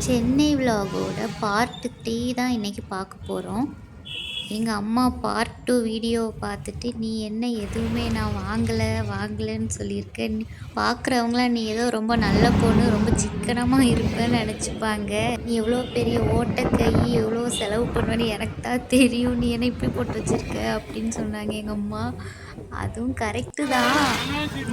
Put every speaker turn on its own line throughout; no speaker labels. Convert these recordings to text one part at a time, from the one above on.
Chennai விலாகோட part 3 தான் இன்றைக்கி பார்க்க போகிறோம். எங்கள் அம்மா பார்ட் 2 வீடியோ பார்த்துட்டு, "நீ என்ன எதுவுமே நான் வாங்கலைன்னு சொல்லியிருக்க. நீ பார்க்குறவங்களாம் நீ ஏதோ ரொம்ப நல்ல பொண்ணு, ரொம்ப சிக்கனமாக இருப்பேன்னு நினச்சிப்பாங்க. நீ எவ்வளோ பெரிய ஓட்டக்கை, எவ்வளோ செலவு பண்ணுவேன்னு எனக்கு தான் தெரியும். நீ என்ன இப்படி போட்டு வச்சுருக்க?" அப்படின்னு சொன்னாங்க எங்கள் அம்மா. அதுவும் கரெக்டு தான்.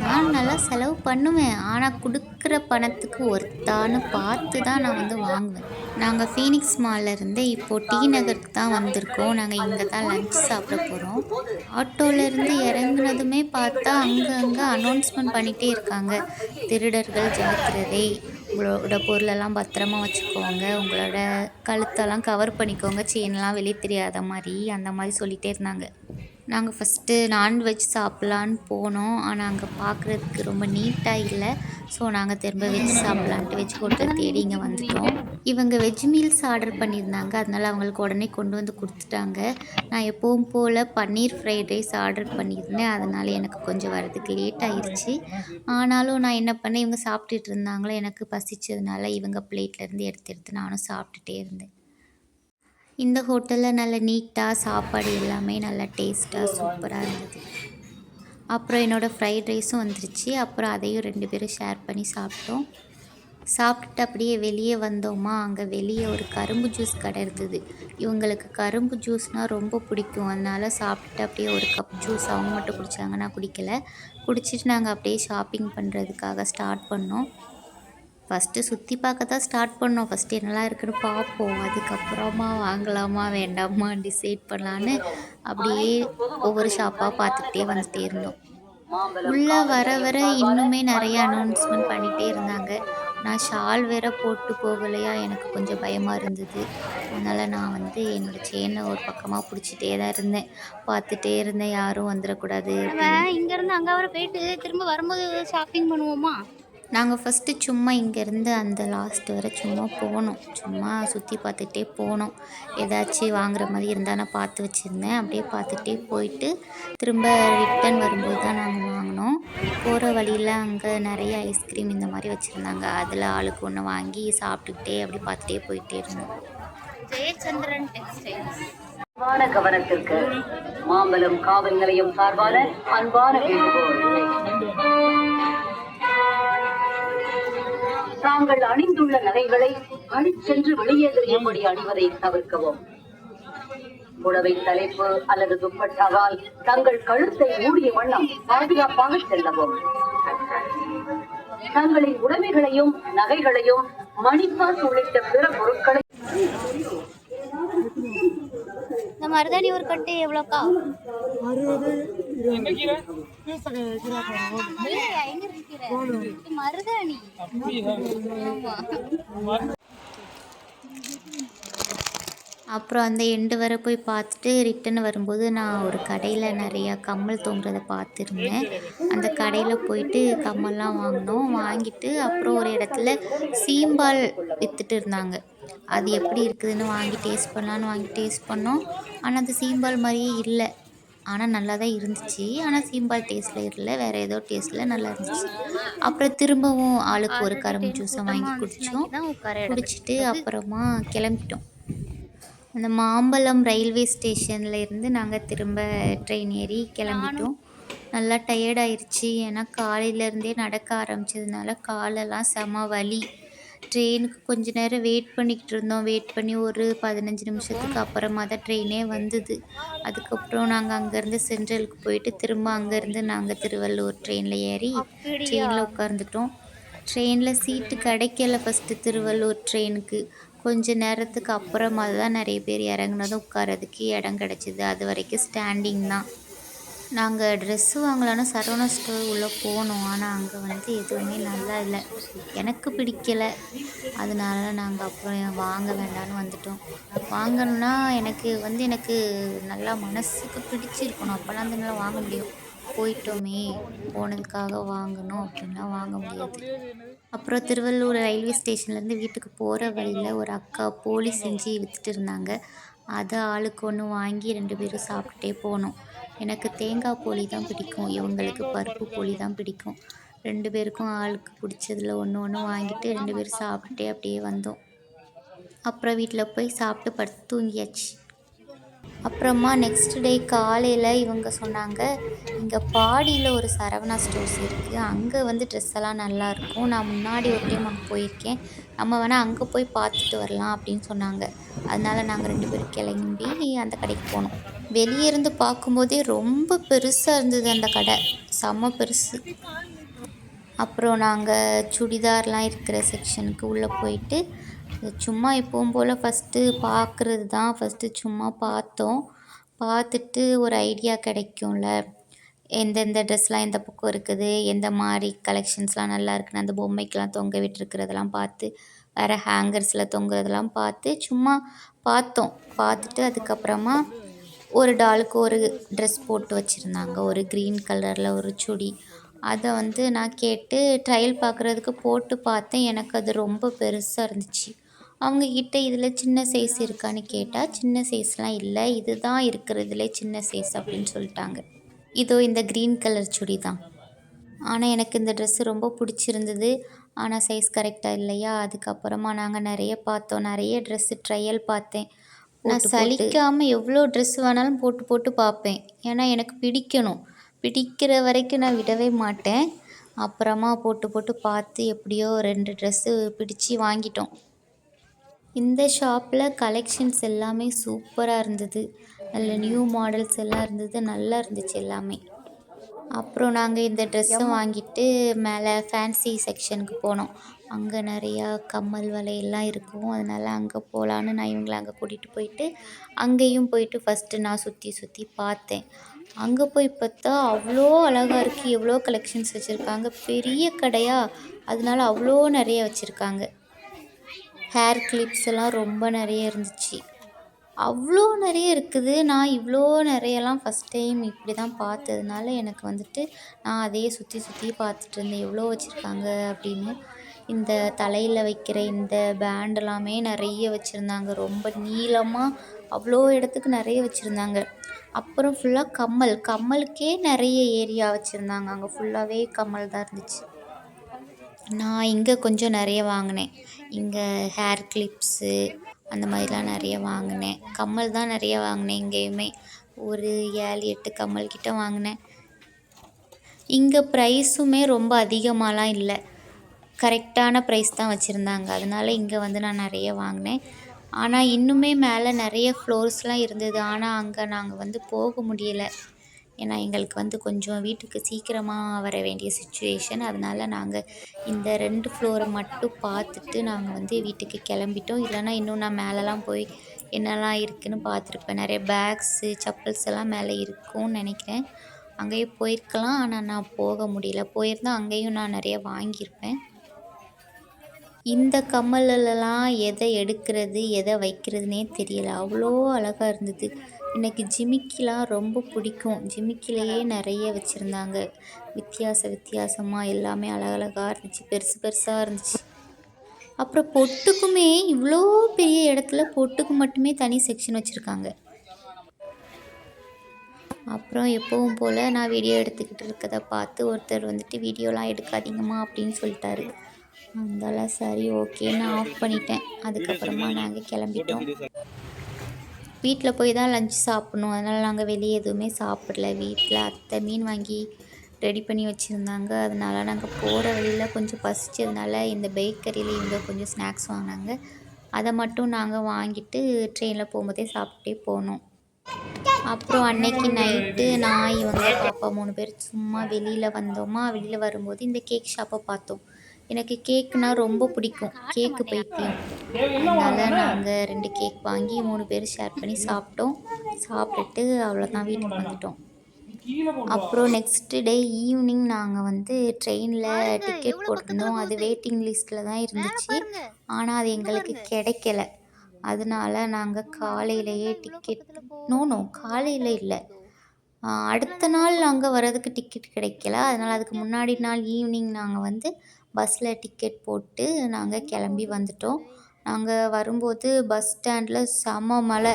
நான் நல்லா செலவு பண்ணுவேன். ஆனால் கொடுக்குற பணத்துக்கு ஒர்த்தான்னு பார்த்து தான் நான் வாங்குவேன். நாங்கள் ஃபீனிக்ஸ் மால்லேருந்து இப்போது டி நகருக்கு தான் வந்திருக்கோம். நாங்கள் இங்கே தான் லஞ்ச் சாப்பிட போகிறோம். ஆட்டோலேருந்து இறங்குனதுமே பார்த்தா அங்கங்கே அனௌன்ஸ்மெண்ட் பண்ணிகிட்டே இருக்காங்க. திருடர்கள் ஜாக்கிரதை, உங்களோட பொருளெல்லாம் பத்திரமா வச்சுக்கோங்க, உங்களோட கழுத்தெல்லாம் கவர் பண்ணிக்கோங்க, செயின்லாம் வெளியே தெரியாத மாதிரி, அந்த மாதிரி சொல்லிகிட்டே இருந்தாங்க. நாங்கள் ஃபஸ்ட்டு நான்வெஜ் சாப்பிட்லான்னு போனோம். ஆனால் அங்கே பார்க்குறதுக்கு ரொம்ப நீட்டாக இல்லை. ஸோ நாங்கள் திரும்ப வெஜ் சாப்பிட்லான்ட்டு வெஜ் ஹோட்டல் தேடி இங்கே வந்துட்டோம். இவங்க வெஜ் மீல்ஸ் ஆர்டர் பண்ணியிருந்தாங்க. அதனால் அவங்களுக்கு உடனே கொண்டு வந்து கொடுத்துட்டாங்க. நான் எப்பவும் போல் பன்னீர் ஃப்ரைட் ரைஸ் ஆர்டர் பண்ணியிருந்தேன். அதனால் எனக்கு கொஞ்சம் வரதுக்கு லேட் ஆகிடுச்சு. ஆனாலும் நான் என்ன பண்ணேன், இவங்க சாப்பிட்டுட்டு இருந்தாங்களோ, எனக்கு பசிச்சதுனால இவங்க பிளேட்லேருந்து எடுத்து நானும் சாப்பிட்டுட்டே இருந்தேன். இந்த ஹோட்டலில் நல்ல நீட்டாக சாப்பாடு எல்லாமே நல்லா டேஸ்ட்டாக சூப்பராக இருந்தது. அப்புறம் என்னோடய ஃப்ரைட் ரைஸும் வந்துருச்சு. அப்புறம் அதையும் 2 பேரும் ஷேர் பண்ணி சாப்பிட்டோம். சாப்பிட்டுட்டு அப்படியே வெளியே வந்தோமா, அங்கே வெளியே ஒரு கரும்பு ஜூஸ் கடை இருந்தது. இவங்களுக்கு கரும்பு ஜூஸ்னால் ரொம்ப பிடிக்கும். அதனால் சாப்பிட்டுட்டு அப்படியே ஒரு கப் ஜூஸ் அவங்க மட்டும் குடித்தாங்க, நான் குடிக்கலை. குடிச்சிட்டு நாங்கள் அப்படியே ஷாப்பிங் பண்ணுறதுக்காக ஸ்டார்ட் பண்ணோம். ஃபஸ்ட்டு சுற்றி பார்க்க தான் ஸ்டார்ட் பண்ணோம். ஃபஸ்ட்டு என்னெல்லாம் இருக்குதுன்னு பார்ப்போம். அதுக்கப்புறமா வாங்கலாமா வேண்டாமா டிசைட் பண்ணலான்னு அப்படியே ஒவ்வொரு ஷாப்பாக பார்த்துக்கிட்டே வந்துகிட்டே இருந்தோம். உள்ளே வர வர இன்னுமே நிறைய அனௌன்ஸ்மெண்ட் பண்ணிகிட்டே இருந்தாங்க. நான் ஷால் வேறு போட்டு போகலையா, எனக்கு கொஞ்சம் பயமாக இருந்தது. அதனால் நான் என்னோடய செயினை ஒரு பக்கமாக பிடிச்சிட்டே தான் இருந்தேன். பார்த்துட்டே இருந்தேன், யாரும் வந்துடக்கூடாது.
இங்கேருந்து அங்கே வர போயிட்டு திரும்ப வரும்போது ஷாப்பிங் பண்ணுவோமா?
நாங்கள் ஃபஸ்ட்டு சும்மா இங்கேருந்து அந்த லாஸ்ட் வரை சும்மா போனோம். சும்மா சுற்றி பார்த்துட்டே போனோம். ஏதாச்சும் வாங்குற மாதிரி இருந்தால் நான் பார்த்து வச்சுருந்தேன். அப்படியே பார்த்துட்டே போயிட்டு திரும்ப ரிட்டன் வரும்போது தான் நாங்கள் வாங்கினோம். போகிற வழியில் அங்கே நிறைய ஐஸ்கிரீம் இந்த மாதிரி வச்சுருந்தாங்க. அதில் ஆளுக்கு ஒன்று வாங்கி சாப்பிட்டுக்கிட்டே அப்படி பார்த்துட்டே போயிட்டே இருந்தோம்.
ஜெயச்சந்திரன் டெக்ஸ்டைல்ஸ்
கவனத்திற்கு மாம்பலம் காவல் நிலையம் சார்பான அன்பான வேண்டுகோள். தாங்கள் அணிந்துள்ள நகைகளை அணிச்சென்று வெளியே தெரியும்படி அணிவதை தவிர்க்கவும். புடவை தலைப்பு அல்லது துப்பட்டாவால் தங்கள் கழுத்தை மூடிய வண்ணம் பாதுகாப்பாக செல்லவும். தங்களின் உடைமைகளையும் நகைகளையும் மணிப்பாஸ் உள்ளிட்ட பிற பொருட்களை.
இந்த மருதாணி ஒரு கட்டு எவ்வளோக்கா? 60. மருதாணி.
அப்புறம் அந்த எண்டு வரை போய் பார்த்துட்டு ரிட்டன் வரும்போது நான் ஒரு கடையில் நிறையா கம்மல் தொங்குறதை பார்த்துருந்தேன். அந்த கடையில் போயிட்டு கம்மல்லாம் வாங்கிட்டு அப்புறம் ஒரு இடத்துல சீம்பால் விற்றுட்டு இருந்தாங்க. அது எப்படி இருக்குதுன்னு வாங்கி டேஸ்ட் பண்ணோம். ஆனால் அது சீம்பால் மாதிரியே இல்லை. ஆனால் நல்லா தான் இருந்துச்சு. ஆனால் சீம்பால் டேஸ்ட்டில் இல்லை, வேறு ஏதோ டேஸ்ட்டில் நல்லா இருந்துச்சு. அப்புறம் திரும்பவும் ஆளுக்கு ஒரு கரும்பு ஜூஸை வாங்கி குடிச்சிட்டு அப்புறமா கிளம்பிட்டோம். அந்த மாம்பலம் ரயில்வே ஸ்டேஷனில் இருந்து நாங்கள் திரும்ப ட்ரெயின் ஏறி கிளம்பிட்டோம். நல்லா டயர்டாயிருச்சு. ஏன்னா காலையிலேருந்தே நடக்க ஆரம்பித்ததுனால காலெல்லாம் செம வலி. ட்ரெயினுக்கு கொஞ்ச நேரம் வெயிட் பண்ணிக்கிட்டு இருந்தோம். வெயிட் பண்ணி ஒரு 15 நிமிஷத்துக்கு அப்புறமா தான் ட்ரெயினே வந்தது. அதுக்கப்புறம் நாங்கள் அங்கேருந்து சென்ட்ரலுக்கு போயிட்டு திரும்ப அங்கேருந்து நாங்கள் திருவள்ளூர் ட்ரெயினில் ஏறி ட்ரெயினில் உட்காந்துட்டோம். ட்ரெயினில் சீட்டு கிடைக்கல ஃபஸ்ட்டு திருவள்ளூர் ட்ரெயினுக்கு. கொஞ்ச நேரத்துக்கு அப்புறமா தான் நிறைய பேர் இறங்குனதும் உட்காரதுக்கு இடம் கிடச்சிது. அது வரைக்கும் ஸ்டாண்டிங் தான். நாங்கள் ட்ரெஸ்ஸு வாங்கலான்னு சரவணா ஸ்டோர் உள்ளே போனோம். ஆனால் அங்கே எதுவுமே நல்லா இல்லை, எனக்கு பிடிக்கலை. அதனால நாங்கள் அப்புறம் வாங்க வேண்டான்னு வந்துட்டோம். வாங்கணுன்னா எனக்கு நல்லா மனசுக்கு பிடிச்சிருக்கணும், அப்போலாம் என்னால் வாங்க முடியும். போயிட்டோமே, போனதுக்காக வாங்கணும் அப்படின்லாம் வாங்க முடியாது. அப்புறம் திருவள்ளூர் ரயில்வே ஸ்டேஷன்லேருந்து வீட்டுக்கு போகிற வழியில் ஒரு அக்கா போலி செஞ்சு விற்றுட்டு இருந்தாங்க. அதை ஆளுக்கு ஒன்று வாங்கி 2 பேரும் சாப்பிட்டுட்டே போனோம். எனக்கு தேங்காய் போலி தான் பிடிக்கும், இவங்களுக்கு பருப்பு போலி தான் பிடிக்கும். 2 பேருக்கும் ஆளுக்கு பிடிச்சதில் ஒன்று வாங்கிட்டு 2 பேரும் சாப்பிட்டுட்டே அப்படியே வந்தோம். அப்புறம் வீட்டில் போய் சாப்பிட்டு படுத்து தூங்கியாச்சு. அப்புறமா நெக்ஸ்ட் டே காலையில் இவங்க சொன்னாங்க, இங்கே பாடியில் ஒரு சரவணா ஸ்டோர்ஸ் இருக்குது, அங்கே வந்து ட்ரெஸ் எல்லாம் நல்லாயிருக்கும், நான் முன்னாடி ஒரு டைம் அங்கே போயிருக்கேன், நம்ம வேணால் அங்கே போய் பார்த்துட்டு வரலாம் அப்படின்னு சொன்னாங்க. அதனால நாங்கள் 2 பேரும் கிளம்பி அந்த கடைக்கு போனோம். வெளியே இருந்து பார்க்கும்போதே ரொம்ப பெருசாக இருந்தது அந்த கடை, செம்ம பெருசு. அப்புறம் நாங்கள் சுடிதார்லாம் இருக்கிற செக்ஷனுக்கு உள்ளே போயிட்டு சும்மா எப்பவும் போல் ஃபஸ்ட்டு பார்க்குறது தான். ஃபஸ்ட்டு சும்மா பார்த்தோம். பார்த்துட்டு ஒரு ஐடியா கிடைக்கும்ல, எந்தெந்த ட்ரெஸ்லாம் எந்த பக்கம் இருக்குது, எந்த மாதிரி கலெக்ஷன்ஸ்லாம் நல்லா இருக்குன்னு அந்த பொம்மைக்கெலாம் தொங்க விட்டுருக்கிறதெல்லாம் பார்த்து, வேறு ஹேங்கர்ஸில் தொங்குறதெல்லாம் பார்த்து சும்மா பார்த்தோம். பார்த்துட்டு அதுக்கப்புறமா ஒரு டாலுக்கு ஒரு ட்ரெஸ் போட்டு வச்சுருந்தாங்க, ஒரு க்ரீன் கலரில் ஒரு சுடி. அதை வந்து நான் கேட்டு ட்ரையல் பார்க்குறதுக்கு போட்டு பார்த்தேன். எனக்கு அது ரொம்ப பெருசாக இருந்துச்சு. அவங்கக்கிட்ட இதில் சின்ன சைஸ் இருக்கான்னு கேட்டால் சின்ன சைஸ்லாம் இல்லை, இது தான் இருக்கிறதுலே சின்ன சைஸ் அப்படின்னு சொல்லிட்டாங்க. இதோ இந்த க்ரீன் கலர் சுடி தான். ஆனால் எனக்கு இந்த ட்ரெஸ்ஸு ரொம்ப பிடிச்சிருந்தது. ஆனால் சைஸ் கரெக்டாக இல்லையா. அதுக்கப்புறமா நாங்கள் நிறைய பார்த்தோம், நிறைய ட்ரெஸ்ஸு ட்ரையல் பார்த்தேன். நான் சலிக்காமல் எவ்வளோ ட்ரெஸ் வேணாலும் போட்டு போட்டு பார்ப்பேன். ஏன்னா எனக்கு பிடிக்கணும், பிடிக்கிற வரைக்கும் நான் விடவே மாட்டேன். அப்புறமா போட்டு போட்டு பார்த்து எப்படியோ 2 ட்ரெஸ்ஸு பிடிச்சி வாங்கிட்டோம். இந்த ஷாப்பில் கலெக்ஷன்ஸ் எல்லாமே சூப்பராக இருந்தது, நல்ல நியூ மாடல்ஸ் எல்லாம் இருந்தது, நல்லா இருந்துச்சு எல்லாமே. அப்புறம் நாங்கள் இந்த ட்ரெஸ்ஸும் வாங்கிட்டு மேலே ஃபேன்சி செக்ஷனுக்கு போனோம். அங்கே நிறையா கம்மல் வளையல்லாம் இருக்கும், அதனால் அங்கே போகலான்னு நான் இவங்களை அங்கே கூட்டிகிட்டு போயிட்டு அங்கேயும் போயிட்டு ஃபஸ்ட்டு நான் சுற்றி சுற்றி பார்த்தேன். அங்கே போய் பார்த்தா அவ்வளோ அழகாக இருக்குது, எவ்வளோ கலெக்ஷன்ஸ் வச்சுருக்காங்க, பெரிய கடையாக, அதனால அவ்வளோ நிறைய வச்சுருக்காங்க. ஹேர் கிளிப்ஸ் எல்லாம் ரொம்ப நிறைய இருந்துச்சு, அவ்வளோ நிறைய இருக்குது. நான் இவ்வளோ நிறையலாம் ஃபஸ்ட் டைம் இப்படி தான் பார்த்ததுனால எனக்கு வந்துட்டு நான் அதையே சுற்றி சுற்றி பார்த்துட்டு இருந்தேன், எவ்வளோ வச்சுருக்காங்க அப்படின்னு. இந்த தலையில் வைக்கிற இந்த பேண்ட் எல்லாமே நிறைய வச்சுருந்தாங்க, ரொம்ப நீளமாக அவ்வளோ இடத்துக்கு நிறைய வச்சுருந்தாங்க. அப்புறம் ஃபுல்லாக கம்மலுக்கே நிறைய ஏரியா வச்சுருந்தாங்க, அங்கே ஃபுல்லாகவே கம்மல் தான் இருந்துச்சு. நான் இங்கே கொஞ்சம் நிறைய வாங்கினேன், இங்கே ஹேர் கிளிப்ஸு அந்த மாதிரிலாம் நிறைய வாங்கினேன். கம்மல் தான் நிறைய வாங்கினேன், இங்கேயுமே ஒரு 7-8 கம்மல் கிட்ட வாங்கினேன். இங்கே ப்ரைஸுமே ரொம்ப அதிகமாகலாம் இல்லை, கரெக்டான ப்ரைஸ் தான் வச்சுருந்தாங்க, அதனால் இங்கே வந்து நான் நிறைய வாங்கினேன். ஆனால் இன்னுமே மேலே நிறைய ஃப்ளோர்ஸ்லாம் இருந்தது, ஆனால் அங்கே நாங்கள் வந்து போக முடியலை. ஏன்னா எங்களுக்கு வந்து கொஞ்சம் வீட்டுக்கு சீக்கிரமாக வர வேண்டிய சுச்சுவேஷன், அதனால் நாங்கள் இந்த 2 ஃப்ளோரை மட்டும் பார்த்துட்டு நாங்கள் வந்து வீட்டுக்கு கிளம்பிட்டோம். இல்லைனா இன்னும் நான் மேலெலாம் போய் என்னெல்லாம் இருக்குதுன்னு பார்த்துருப்பேன். நிறைய பேக்ஸு செப்பல்ஸ் எல்லாம் மேலே இருக்கும்னு நினைக்கிறேன், அங்கேயும் போயிருக்கலாம். ஆனால் நான் போக முடியல, போயிருந்தால் அங்கேயும் நான் நிறைய வாங்கியிருப்பேன். இந்த கம்மலெல்லாம் எதை எடுக்கிறது எதை வைக்கிறதுனே தெரியல, அவ்வளோ அழகாக இருந்தது. எனக்கு ஜிமிக்கிலாம் ரொம்ப பிடிக்கும், ஜிமிக்கிலேயே நிறைய வச்சுருந்தாங்க, வித்தியாசமாக எல்லாமே அழகழகாக இருந்துச்சு, பெருசு பெருசாக இருந்துச்சு. அப்புறம் பொட்டுக்குமே இவ்வளோ பெரிய இடத்துல பொட்டுக்கு மட்டுமே தனி செக்ஷன் வச்சுருக்காங்க. அப்புறம் எப்பவும் போல் நான் வீடியோ எடுத்துக்கிட்டு இருக்கதை பார்த்து ஒருத்தர் வந்துட்டு வீடியோலாம் எடுக்காதீங்கம்மா அப்படின்னு சொல்லிட்டாரு. அதெல்லாம் சரி ஓகேன்னு ஆஃப் பண்ணிட்டேன். அதுக்கப்புறமா நாங்கள் கிளம்பிட்டோம். வீட்டில் போய் தான் லஞ்ச் சாப்பிட்ணும், அதனால் நாங்கள் வெளியே எதுவுமே சாப்பிடல. வீட்டில் அத்தை மீன் வாங்கி ரெடி பண்ணி வச்சுருந்தாங்க, அதனால் நாங்கள் போகிற வழியில் கொஞ்சம் பசிச்சதுனால இந்த பேக்கரியில் இவங்க கொஞ்சம் ஸ்நாக்ஸ் வாங்கினாங்க, அதை மட்டும் நாங்கள் வாங்கிட்டு ட்ரெயினில் போகும்போதே சாப்பிட்டே போனோம். அப்புறம் அன்னைக்கு நைட்டு நான் இவங்க பாப்பா 3 பேர் சும்மா வெளியில் வந்தோமா. வெளியில் வரும்போது இந்த கேக் ஷாப்பை பார்த்தோம். எனக்கு கேக்குனால் ரொம்ப பிடிக்கும், கேக்கு பைத்தியம். அதனால் நாங்கள் 2 கேக் வாங்கி 3 பேர் ஷேர் பண்ணி சாப்பிட்டோம். சாப்பிட்டுட்டு அவ்வளோதான் வீட்டுக்கு வந்துட்டோம். அப்புறம் நெக்ஸ்ட் டே ஈவினிங் நாங்கள் வந்து ட்ரெயினில் டிக்கெட் போட்டிருந்தோம், அது வெயிட்டிங் லிஸ்ட்டில் தான் இருந்துச்சு, ஆனால் அது எங்களுக்கு கிடைக்கல. அதனால நாங்கள் காலையிலேயே டிக்கெட் காலையில் இல்லை, அடுத்த நாள் அங்கே வர்றதுக்கு டிக்கெட் கிடைக்கல. அதனால் அதுக்கு முன்னாடி நாள் ஈவினிங் நாங்கள் வந்து பஸ்ஸில் டிக்கெட் போட்டு நாங்கள் கிளம்பி வந்துட்டோம். நாங்கள் வரும்போது பஸ் ஸ்டாண்டில் செம மழை.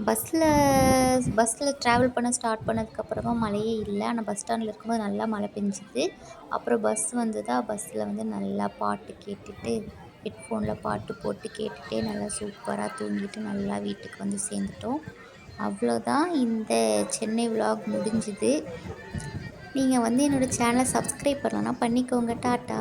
பஸ்ஸில் ட்ராவல் பண்ண ஸ்டார்ட் பண்ணதுக்கப்புறமா மழையே இல்லை, ஆனால் பஸ் ஸ்டாண்டில் இருக்கும்போது நல்லா மழை பெஞ்சுது. அப்புறம் பஸ் வந்ததா, பஸ்ஸில் வந்து நல்லா பாட்டு கேட்டுட்டு ஹெட்ஃபோனில் பாட்டு போட்டு கேட்டுகிட்டே நல்லா சூப்பராக தூங்கிட்டு நல்லா வீட்டுக்கு வந்து சேர்ந்துட்டோம். அவ்வளோதான், இந்த சென்னை விலாக் முடிஞ்சுது. நீங்கள் வந்து என்னோடய சேனலை சப்ஸ்கிரைப் பண்ணலன்னா பண்ணிக்கோங்க. டாட்டா.